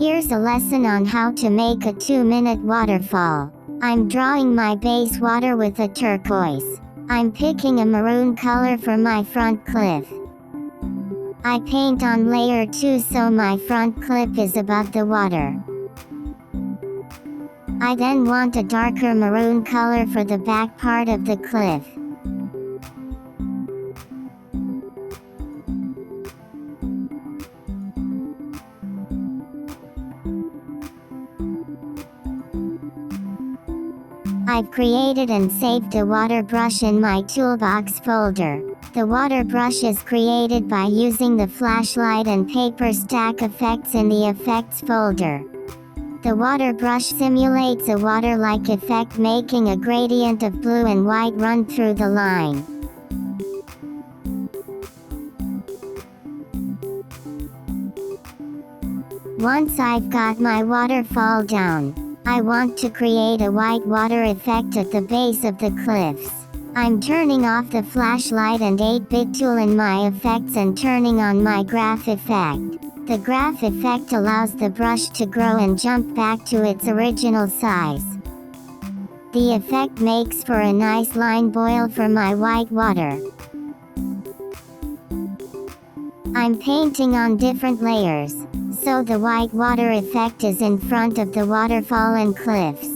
Here's a lesson on how to make a 2-minute waterfall. I'm drawing my base water with a turquoise. I'm picking a maroon color for my front cliff. I paint on layer 2 so my front cliff is above the water. I then want a darker maroon color for the back part of the cliff. I've created and saved a water brush in my toolbox folder. The water brush is created by using the flashlight and paper stack effects in the effects folder. The water brush simulates a water-like effect, making a gradient of blue and white run through the line. Once I've got my waterfall down, I want to create a white water effect at the base of the cliffs. I'm turning off the flashlight and 8-bit tool in my effects and turning on my graph effect. The graph effect allows the brush to grow and jump back to its original size. The effect makes for a nice line boil for my white water. I'm painting on different layers, so the white water effect is in front of the waterfall and cliffs.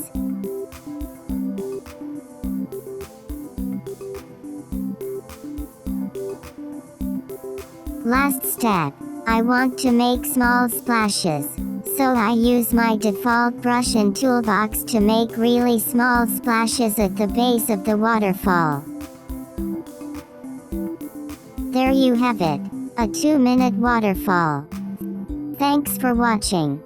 Last step. I want to make small splashes, so I use my default brush and toolbox to make really small splashes at the base of the waterfall. There you have it, a 2-minute waterfall. Thanks for watching.